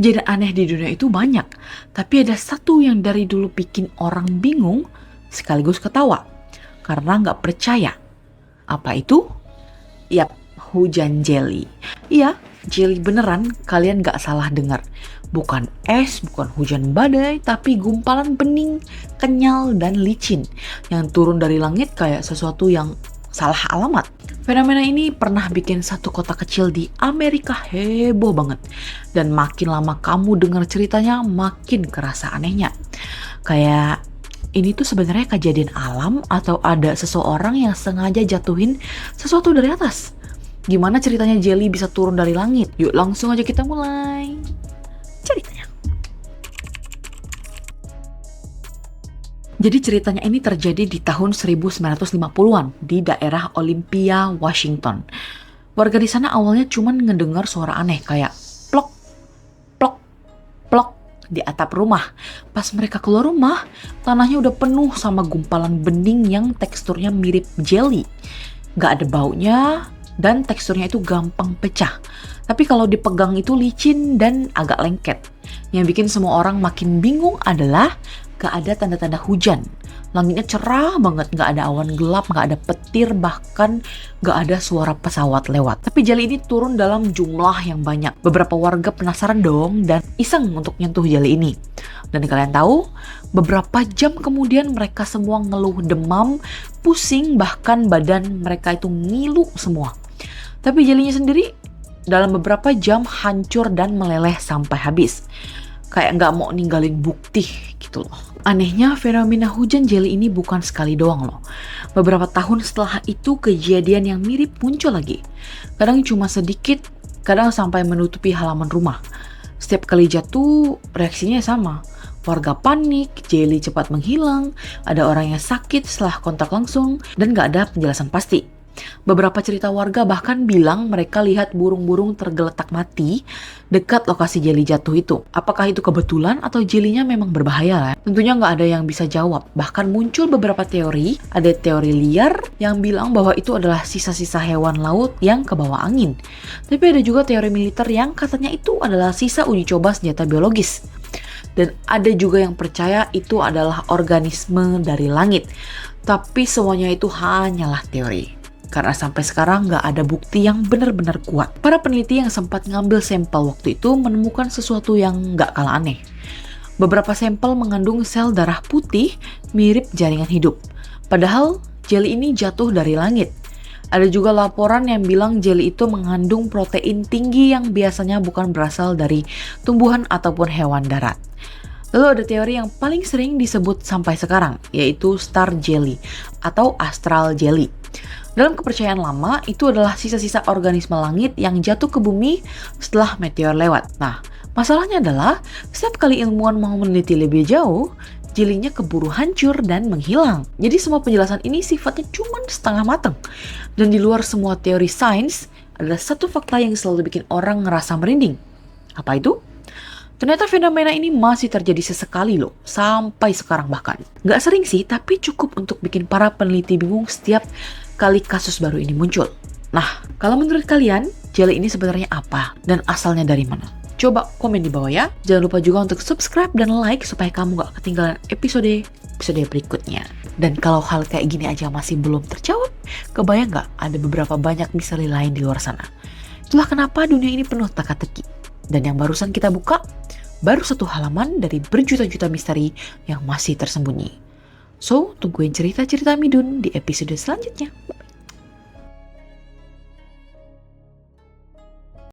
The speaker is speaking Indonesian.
Kejadian aneh di dunia itu banyak, tapi ada satu yang dari dulu bikin orang bingung sekaligus ketawa karena nggak percaya. Apa itu? Yap, hujan jelly. Iya, jelly beneran, kalian nggak salah dengar. Bukan es, bukan hujan badai, tapi gumpalan bening, kenyal, dan licin yang turun dari langit kayak sesuatu yang salah alamat. Fenomena ini pernah bikin satu kota kecil di Amerika heboh banget. Dan makin lama kamu dengar ceritanya, makin kerasa anehnya. Kayak ini tuh sebenarnya kejadian alam atau ada seseorang yang sengaja jatuhin sesuatu dari atas. Gimana ceritanya jelly bisa turun dari langit? Yuk langsung aja kita mulai ceritanya. Jadi ceritanya ini terjadi di tahun 1950-an di daerah Olympia, Washington. Warga di sana awalnya cuma ngedengar suara aneh kayak plok, plok, plok di atap rumah. Pas mereka keluar rumah, tanahnya udah penuh sama gumpalan bening yang teksturnya mirip jelly. Gak ada baunya dan teksturnya itu gampang pecah. Tapi kalau dipegang itu licin dan agak lengket. Yang bikin semua orang makin bingung adalah gak ada tanda-tanda hujan. Langitnya cerah banget, gak ada awan gelap, gak ada petir, bahkan gak ada suara pesawat lewat. Tapi jelly ini turun dalam jumlah yang banyak. Beberapa warga penasaran dong dan iseng untuk nyentuh jelly ini. Dan kalian tahu, beberapa jam kemudian mereka semua ngeluh demam, pusing, bahkan badan mereka itu ngilu semua. Tapi jellynya sendiri dalam beberapa jam hancur dan meleleh sampai habis. Kayak nggak mau ninggalin bukti gitu loh. Anehnya fenomena hujan jelly ini bukan sekali doang loh. Beberapa tahun setelah itu kejadian yang mirip muncul lagi. Kadang cuma sedikit, kadang sampai menutupi halaman rumah. Setiap kali jatuh reaksinya sama. Warga panik, jelly cepat menghilang, ada orang yang sakit setelah kontak langsung, dan nggak ada penjelasan pasti. Beberapa cerita warga bahkan bilang mereka lihat burung-burung tergeletak mati dekat lokasi jelly jatuh itu. Apakah itu kebetulan atau jelly-nya memang berbahaya lah? Tentunya nggak ada yang bisa jawab. Bahkan muncul beberapa teori. Ada teori liar yang bilang bahwa itu adalah sisa-sisa hewan laut yang kebawa angin. Tapi ada juga teori militer yang katanya itu adalah sisa uji coba senjata biologis. Dan ada juga yang percaya itu adalah organisme dari langit. Tapi semuanya itu hanyalah teori. Karena sampai sekarang nggak ada bukti yang benar-benar kuat. Para peneliti yang sempat ngambil sampel waktu itu menemukan sesuatu yang nggak kalah aneh. Beberapa sampel mengandung sel darah putih mirip jaringan hidup. Padahal jelly ini jatuh dari langit. Ada juga laporan yang bilang jelly itu mengandung protein tinggi yang biasanya bukan berasal dari tumbuhan ataupun hewan darat. Lalu ada teori yang paling sering disebut sampai sekarang, yaitu star jelly atau astral jelly. Dalam kepercayaan lama, itu adalah sisa-sisa organisme langit yang jatuh ke bumi setelah meteor lewat. Nah, masalahnya adalah setiap kali ilmuwan mau meneliti lebih jauh, jelly-nya keburu hancur dan menghilang. Jadi semua penjelasan ini sifatnya cuma setengah matang. Dan di luar semua teori sains, ada satu fakta yang selalu bikin orang ngerasa merinding. Apa itu? Ternyata fenomena ini masih terjadi sesekali loh, sampai sekarang bahkan. Nggak sering sih, tapi cukup untuk bikin para peneliti bingung setiap kali kasus baru ini muncul. Nah, kalau menurut kalian, jelly ini sebenarnya apa dan asalnya dari mana? Coba komen di bawah ya. Jangan lupa juga untuk subscribe dan like supaya kamu gak ketinggalan episode berikutnya. Dan kalau hal kayak gini aja masih belum terjawab, kebayang gak ada beberapa banyak misteri lain di luar sana? Itulah kenapa dunia ini penuh teka-teki. Dan yang barusan kita buka, baru satu halaman dari berjuta-juta misteri yang masih tersembunyi. So, tungguin cerita-cerita Midun di episode selanjutnya.